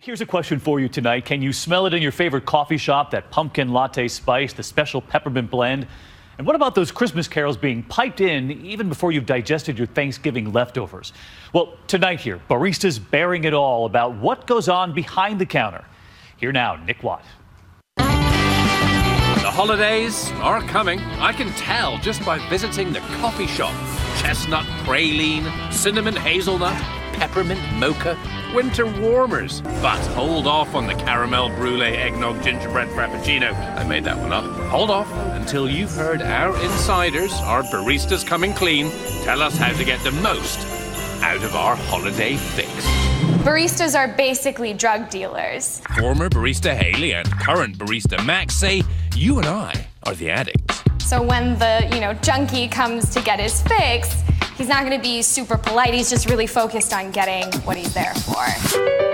Here's a question for you tonight. Can you smell it in your favorite coffee shop? That pumpkin latte spice, the special peppermint blend? And what about those Christmas carols being piped in even before you've digested your Thanksgiving leftovers? Well, tonight here, Barista's bearing it all about what goes on behind the counter. Here now, Nick Watt. The holidays are coming. I can tell just by visiting the coffee shop. Chestnut praline, cinnamon hazelnut, peppermint mocha, winter warmers. But hold off on the caramel brulee eggnog gingerbread frappuccino. I made that one up. Hold off until you've heard our insiders, our baristas coming clean, tell us how to get the most out of our holiday fix. Baristas are basically drug dealers. Former barista Haley and current barista Max say you and I are the addicts. So when the, junkie comes to get his fix, he's not going to be super polite. He's just really focused on getting what he's there for.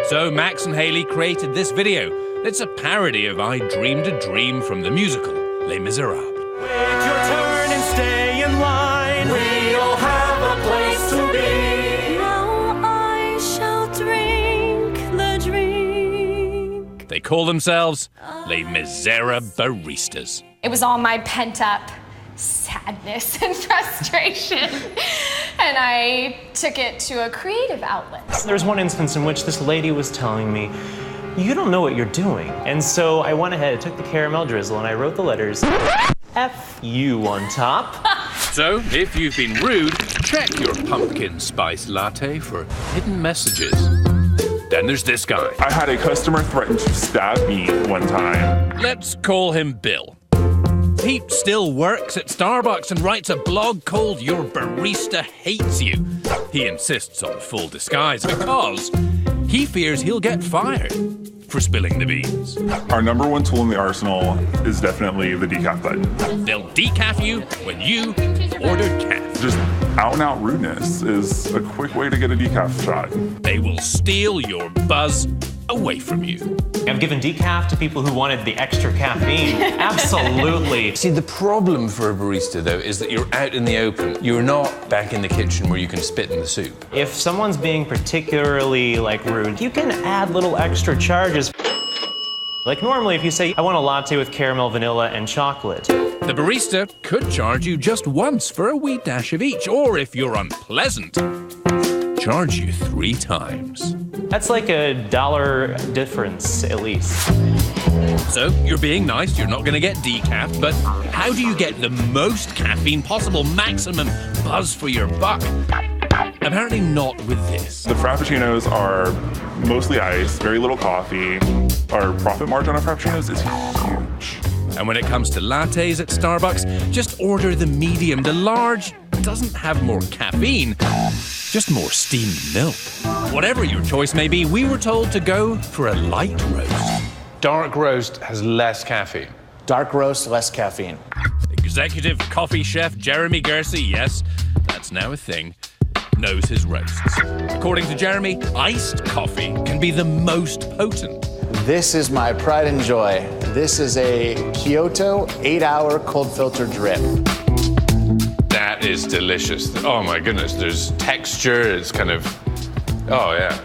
So Max and Haley created this video. It's a parody of I Dreamed a Dream from the musical Les Miserables. Wait your turn and stay in line. We all have a place to be. Now I shall drink the drink. They call themselves Les Miserables Baristas. It was all my pent-up sadness and frustration, and I took it to a creative outlet. There's one instance in which this lady was telling me, "You don't know what you're doing." And so I went ahead, took the caramel drizzle, and I wrote the letters F U on top. So, if you've been rude, check your pumpkin spice latte for hidden messages. Then there's this guy. I had a customer threaten to stab me one time. Let's call him Bill. He still works at Starbucks and writes a blog called Your Barista Hates You. He insists on full disguise because he fears he'll get fired for spilling the beans. Our number one tool in the arsenal is definitely the decaf button. They'll decaf you when you order calf. Just out-and-out rudeness is a quick way to get a decaf shot. They will steal your buzz away from you. I've given decaf to people who wanted the extra caffeine. Absolutely. See, the problem for a barista, though, is that you're out in the open. You're not back in the kitchen where you can spit in the soup. If someone's being particularly rude, you can add little extra charges. Like normally if you say, "I want a latte with caramel, vanilla, and chocolate." The barista could charge you just once for a wee dash of each, or if you're unpleasant, charge you 3 times. That's like $1 difference, at least. So, you're being nice, you're not going to get decaf, but how do you get the most caffeine possible, maximum buzz for your buck? Apparently not with this. The frappuccinos are mostly ice, very little coffee. Our profit margin on frappuccinos is huge. And when it comes to lattes at Starbucks, just order the medium. The large doesn't have more caffeine, just more steamed milk. Whatever your choice may be, we were told to go for a light roast. Dark roast has less caffeine. Dark roast, less caffeine. Executive coffee chef Jeremy Gersey, yes, that's now a thing, knows his roasts. According to Jeremy, iced coffee can be the most potent. This is my pride and joy. This is a Kyoto 8-hour cold filter drip. That is delicious. Oh my goodness, there's texture, it's kind of, oh yeah.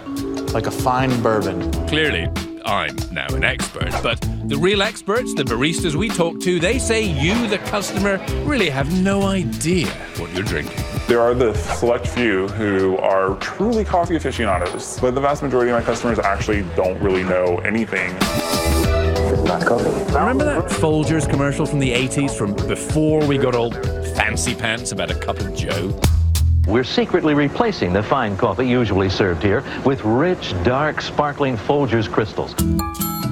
Like a fine bourbon. Clearly, I'm now an expert, but the real experts, the baristas we talk to, they say you, the customer, really have no idea what you're drinking. There are the select few who are truly coffee aficionados, but the vast majority of my customers actually don't really know anything. Remember that Folgers commercial from the 80s, from before we got all fancy pants about a cup of joe? We're secretly replacing the fine coffee usually served here with rich, dark, sparkling Folgers crystals.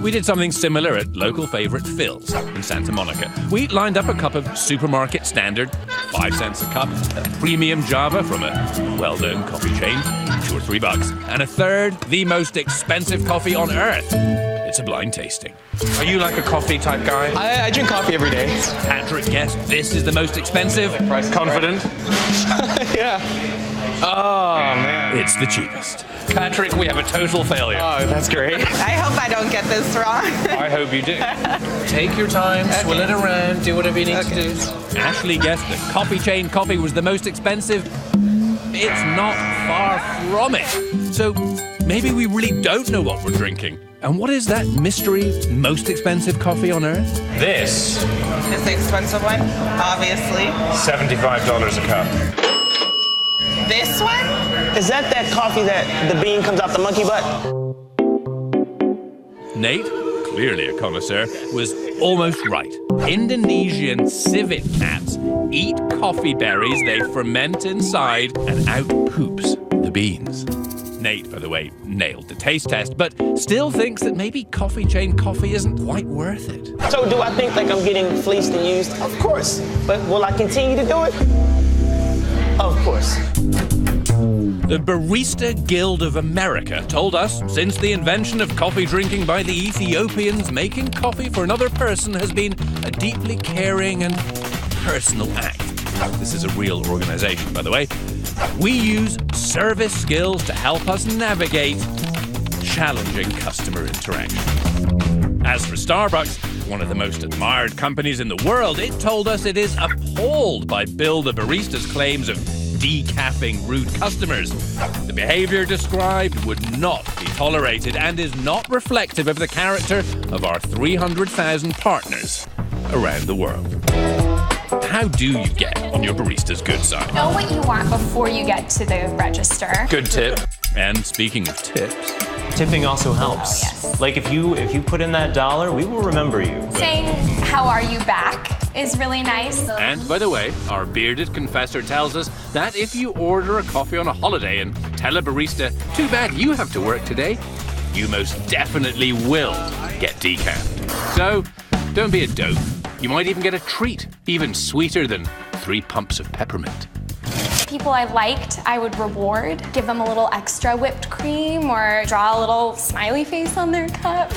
We did something similar at local favorite Phil's in Santa Monica. We lined up a cup of supermarket standard, 5 cents a cup, a premium Java from a well-known coffee chain, $2 or $3, and a third, the most expensive coffee on earth. It's a blind tasting. Are you like a coffee type guy? I drink coffee every day. Patrick guessed this is the most expensive. Price Confident? Yeah. Oh, man. It's the cheapest. Patrick, we have a total failure. Oh, that's great. I hope I don't get this wrong. I hope you do. Take your time, swill it around, do whatever you need to do. Ashley guessed the coffee chain coffee was the most expensive. It's not far from it. So maybe we really don't know what we're drinking. And what is that mystery, most expensive coffee on earth? This, It's the expensive one, obviously. $75 a cup. This one? Is that coffee that the bean comes out the monkey butt? Nate, clearly a connoisseur, was almost right. Indonesian civet cats eat coffee berries they ferment inside and out poops the beans. Nate, by the way, nailed the taste test, but still thinks that maybe coffee chain coffee isn't quite worth it. So do I think like I'm getting fleeced and used? Of course. But will I continue to do it? Of course. The Barista Guild of America told us since the invention of coffee drinking by the Ethiopians, making coffee for another person has been a deeply caring and personal act. This is a real organization, by the way. We use service skills to help us navigate challenging customer interaction. As for Starbucks, one of the most admired companies in the world, it told us it is appalled by Bill the Barista's claims of decaffing rude customers. The behavior described would not be tolerated and is not reflective of the character of our 300,000 partners around the world. How do you get on your barista's good side? Know what you want before you get to the register. Good tip. And speaking of tips, Tipping also helps. Oh, yes. Like if you put in that $1, we will remember you. Saying, "How are you back?" is really nice. and by the way, our bearded confessor tells us that if you order a coffee on a holiday and tell a barista, "Too bad you have to work today," you most definitely will get decaf. So, don't be a dope. You might even get a treat, even sweeter than 3 pumps of peppermint. People I liked, I would reward, give them a little extra whipped cream or draw a little smiley face on their cup.